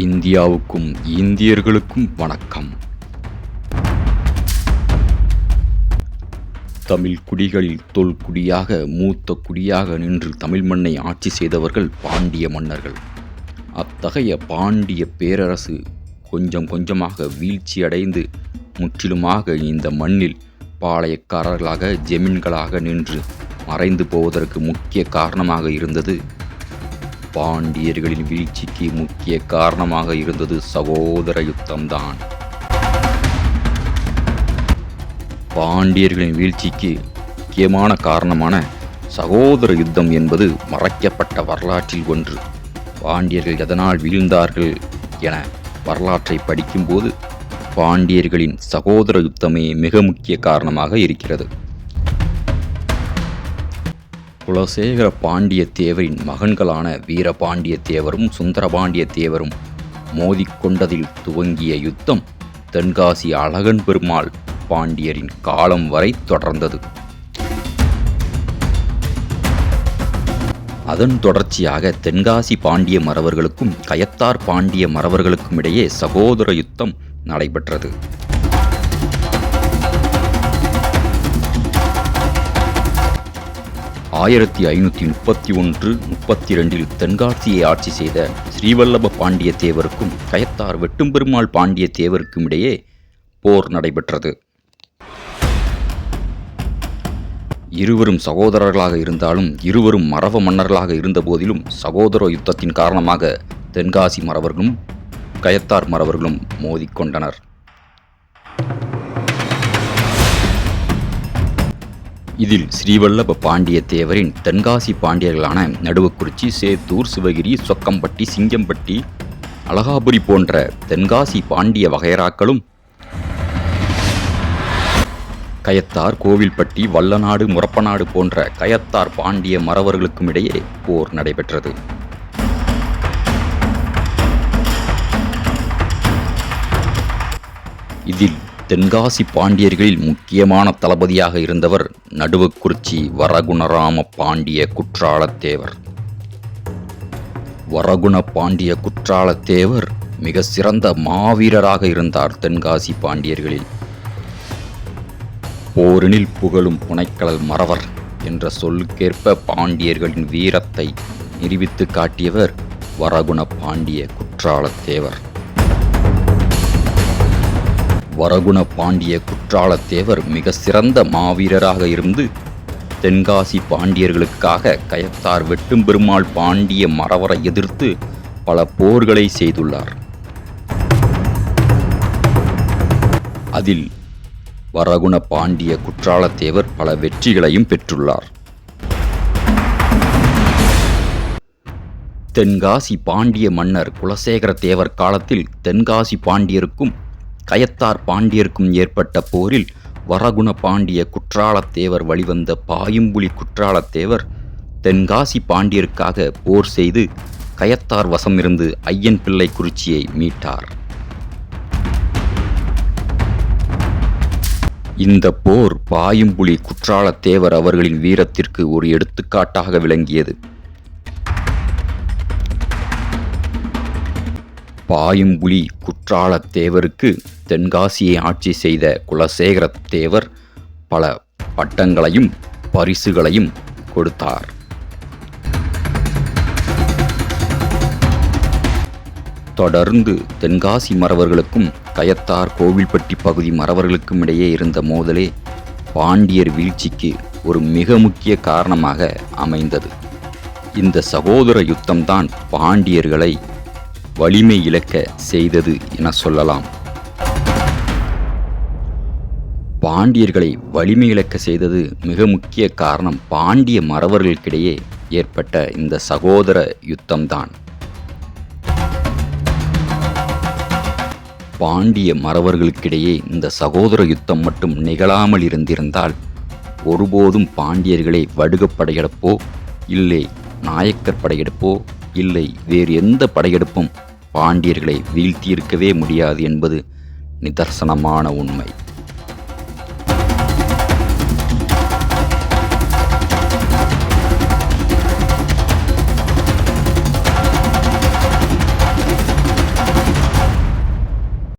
இந்தியாவுக்கும் இந்தியர்களுக்கும் வணக்கம். தமிழ் குடிகளில் தொல்குடியாக மூத்த குடியாக நின்று தமிழ் மண்ணை ஆட்சி செய்தவர்கள் பாண்டிய மன்னர்கள். அத்தகைய பாண்டிய பேரரசு கொஞ்சம் கொஞ்சமாக வீழ்ச்சியடைந்து முற்றிலுமாக இந்த மண்ணில் பாளையக்காரர்களாக ஜெமீன்களாக நின்று மறைந்து போவதற்கு முக்கிய காரணமாக இருந்தது. பாண்டியர்களின் வீழ்ச்சிக்கு முக்கிய காரணமாக இருந்தது சகோதர யுத்தம்தான். பாண்டியர்களின் வீழ்ச்சிக்கு முக்கியமான காரணமான சகோதர யுத்தம் என்பது மறைக்கப்பட்ட வரலாற்றில் ஒன்று. பாண்டியர்கள் எதனால் வீழ்ந்தார்கள் என வரலாற்றை படிக்கும்போது பாண்டியர்களின் சகோதர யுத்தமே மிக முக்கிய காரணமாக இருக்கிறது. குலசேகர பாண்டிய தேவரின் மகன்களான வீரபாண்டிய தேவரும் சுந்தரபாண்டிய தேவரும் மோதிக்கொண்டதில் துவங்கிய யுத்தம் தென்காசி அழகன் பெருமாள் பாண்டியரின் காலம் வரை தொடர்ந்தது. அதன் தொடர்ச்சியாக தென்காசி பாண்டிய மறவர்களுக்கும் கயத்தார் பாண்டிய மறவர்களுக்கும் இடையே சகோதர யுத்தம் நடைபெற்றது. 1531-32 தென்காசியை ஆட்சி செய்த ஸ்ரீவல்லப பாண்டிய தேவருக்கும் கயத்தார் வெட்டும்பெருமாள் பாண்டிய தேவருக்கும் இடையே போர் நடைபெற்றது. இருவரும் சகோதரர்களாக இருந்தாலும் இருவரும் மறவ மன்னர்களாக இருந்த போதிலும் சகோதர யுத்தத்தின் காரணமாக தென்காசி மறவர்களும் கயத்தார் மறவர்களும் மோதிக்கொண்டனர். இதில் ஸ்ரீவல்லப பாண்டிய தேவரின் தென்காசி பாண்டியர்களான நடுவக்குறிச்சி, சேத்தூர், சிவகிரி, சொக்கம்பட்டி, சிங்கம்பட்டி, அழகாபுரி போன்ற தென்காசி பாண்டிய வகையராக்களும் கயத்தார், கோவில்பட்டி, வல்லநாடு, முரப்பநாடு போன்ற கயத்தார் பாண்டிய மறவர்களுக்கும் இடையே போர் நடைபெற்றது. இதில் தென்காசி பாண்டியர்களில் முக்கியமான தளபதியாக இருந்தவர் நடுவக்குறிச்சி வரகுணராம பாண்டிய குற்றாலத்தேவர். வரகுண பாண்டிய குற்றாலத்தேவர் மிக சிறந்த மாவீரராக இருந்தார். தென்காசி பாண்டியர்களில் போரினில் புகழும் புனைக்கலல் மறவர் என்ற சொல்லுக்கேற்ப பாண்டியர்களின் வீரத்தை நிரூபித்து காட்டியவர் வரகுண பாண்டிய குற்றாலத்தேவர். வரகுண பாண்டிய குற்றாலத்தேவர் மிக சிறந்த மாவீரராக இருந்து தென்காசி பாண்டியர்களுக்காக கயத்தார் வெட்டும்பெருமாள் பாண்டிய மறவரை எதிர்த்து பல போர்களை செய்துள்ளார். அதில் வரகுண பாண்டிய குற்றாலத்தேவர் பல வெற்றிகளையும் பெற்றுள்ளார். தென்காசி பாண்டிய மன்னர் குலசேகர தேவர் காலத்தில் தென்காசி பாண்டியருக்கும் கயத்தார் பாண்டியருக்கும் ஏற்பட்ட போரில் வரகுண பாண்டிய குற்றாலத்தேவர் வழிவந்த பாயும்புலி குற்றாலத்தேவர் தென்காசி பாண்டியருக்காக போர் செய்து கயத்தார் வசமிருந்து ஐயன் பிள்ளை குறிச்சியை மீட்டார். இந்த போர் பாயும்புலி குற்றாலத்தேவர் அவர்களின் வீரத்திற்கு ஒரு எடுத்துக்காட்டாக விளங்கியது. பாயும்புலி குற்றாலத்தேவருக்கு தென்காசியை ஆட்சி செய்த குலசேகர தேவர் பல பட்டங்களையும் பரிசுகளையும் கொடுத்தார். தொடர்ந்து தென்காசி மறவர்களுக்கும் கயத்தார் கோவில்பட்டி பகுதி மறவர்களுக்கும் இடையே இருந்த மோதலே பாண்டியர் வீழ்ச்சிக்கு ஒரு மிக முக்கிய காரணமாக அமைந்தது. இந்த சகோதர யுத்தம்தான் பாண்டியர்களை வலிமை இழக்க செய்தது என சொல்லலாம். பாண்டியர்களை வலிமை இழக்க செய்தது மிக முக்கிய காரணம் பாண்டிய மறவர்களுக்கிடையே ஏற்பட்ட இந்த சகோதர யுத்தம்தான். பாண்டிய மறவர்களுக்கிடையே இந்த சகோதர யுத்தம் மட்டும் நிகழாமல் இருந்திருந்தால் ஒருபோதும் பாண்டியர்களை வடுகப் படையெடுப்போ இல்லை நாயக்கர் படையெடுப்போ இல்லை வேறு எந்த படையெடுப்பும் பாண்டியர்களை வீழ்த்தியிருக்கவே முடியாது என்பது நிதர்சனமான உண்மை.